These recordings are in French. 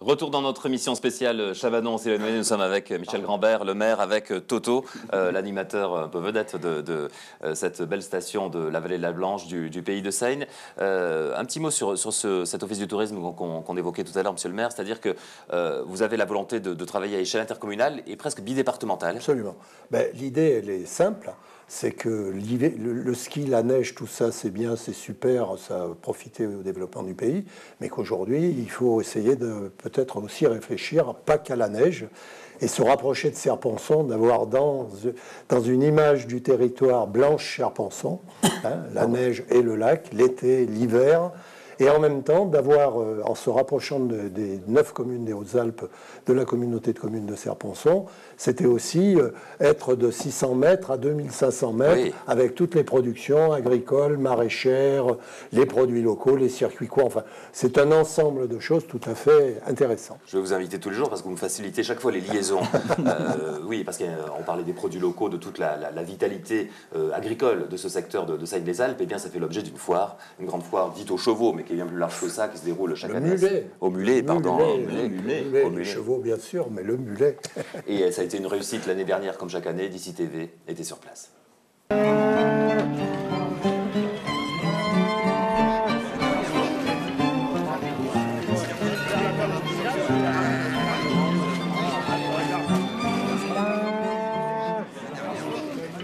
Retour dans notre émission spéciale Chabanon, nous sommes avec Michel Grambert, le maire, avec Toto, l'animateur un peu vedette de cette belle station de la vallée de la Blanche du pays de Seine. Un petit mot sur cet office du tourisme qu'on évoquait tout à l'heure, monsieur le maire, c'est-à-dire que vous avez la volonté de travailler à échelle intercommunale et presque bidépartementale. Absolument. L'idée, elle est simple. C'est que le ski, la neige, tout ça, c'est bien, c'est super, ça a profité au développement du pays, mais qu'aujourd'hui, il faut essayer de peut-être aussi réfléchir, pas qu'à la neige, et se rapprocher de Serponçon, d'avoir dans une image du territoire blanche Serponçon, la neige et le lac, l'été, l'hiver, et en même temps d'avoir, en se rapprochant des 9 communes des Hautes-Alpes, de la communauté de communes de Serponçon, c'était aussi être de 600 mètres à 2500 mètres, oui, avec toutes les productions agricoles, maraîchères, les produits locaux, les circuits courts. Enfin, c'est un ensemble de choses tout à fait intéressant. Je vais vous inviter tous les jours parce que vous me facilitez chaque fois les liaisons. Oui, parce qu'on parlait des produits locaux, de toute la vitalité agricole de ce secteur de Seine-les-Alpes. Et bien, ça fait l'objet d'une foire, une grande foire dite aux chevaux, mais qui est bien plus large que ça, qui se déroule chaque année. Au mulet, pardon. Les chevaux, bien sûr, mais le mulet. Et ça a été une réussite l'année dernière, comme chaque année. DC TV était sur place.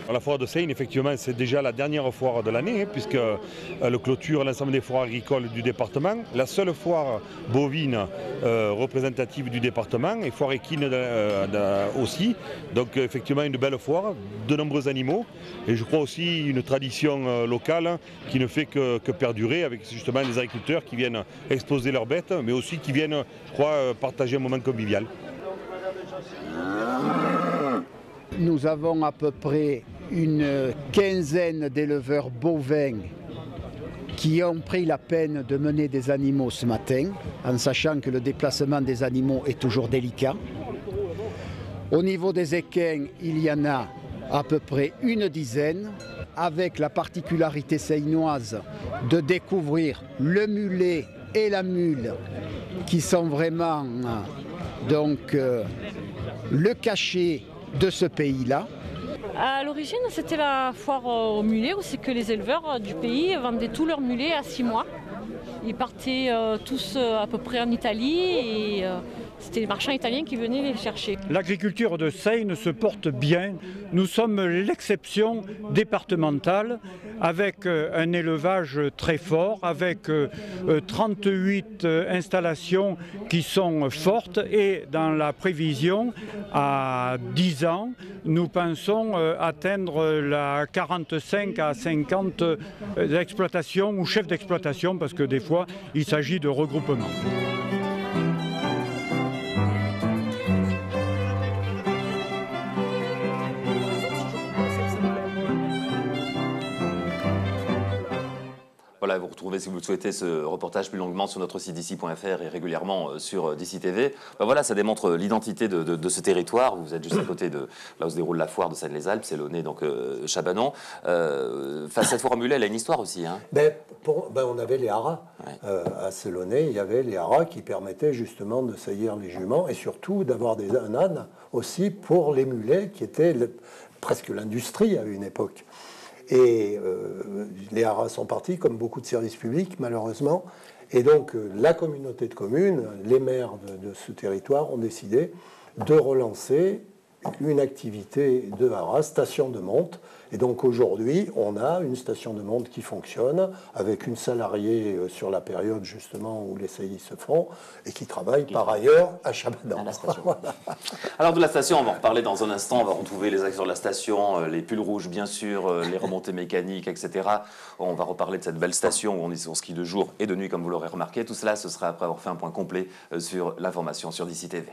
La foire de Seine, effectivement, c'est déjà la dernière foire de l'année, puisque elle clôture l'ensemble des foires agricoles du département. La seule foire bovine représentative du département, et foire équine aussi. Donc effectivement, une belle foire, de nombreux animaux, et je crois aussi une tradition locale qui ne fait que perdurer, avec justement les agriculteurs qui viennent exposer leurs bêtes, mais aussi qui viennent, je crois, partager un moment convivial. Nous avons à peu près une quinzaine d'éleveurs bovins qui ont pris la peine de mener des animaux ce matin, en sachant que le déplacement des animaux est toujours délicat. Au niveau des équins, il y en a à peu près une dizaine, avec la particularité seinoise de découvrir le mulet et la mule, qui sont vraiment le cachet de ce pays-là. À l'origine, c'était la foire au mulet, où c'est que les éleveurs du pays vendaient tous leurs mulets à 6 mois. Ils partaient tous à peu près en Italie et c'était les marchands italiens qui venaient les chercher. L'agriculture de Seine se porte bien. Nous sommes l'exception départementale avec un élevage très fort, avec 38 installations qui sont fortes et dans la prévision, à 10 ans, nous pensons atteindre la 45 à 50 exploitations ou chefs d'exploitation parce que des fois il s'agit de regroupements. Voilà, vous retrouvez, si vous le souhaitez, ce reportage plus longuement sur notre site d'ici.fr et régulièrement sur DC TV. Voilà, ça démontre l'identité de ce territoire. Vous êtes juste à côté de là où se déroule la foire de Seine-les-Alpes, c'est Launay, donc Chabanon. Cette foire au mulet, elle a une histoire aussi. Hein. On avait les haras. Ouais. À Launay, il y avait les haras qui permettaient justement de saillir les juments et surtout d'avoir un âne aussi pour les mulets, qui était presque l'industrie à une époque. Et les haras sont partis, comme beaucoup de services publics, malheureusement. Et donc, la communauté de communes, les maires de ce territoire ont décidé de relancer une activité de haras, station de monte. Et donc, aujourd'hui, on a une station de monte qui fonctionne, avec une salariée sur la période, justement, où les saillies se font, et qui travaille par ailleurs à Chabanon. Voilà. Alors, de la station, on va en reparler dans un instant. On va retrouver les acteurs de la station, les pulls rouges, bien sûr, les remontées mécaniques, etc. On va reparler de cette belle station où on est en ski de jour et de nuit, comme vous l'aurez remarqué. Tout cela, ce sera après avoir fait un point complet sur l'information sur DC TV.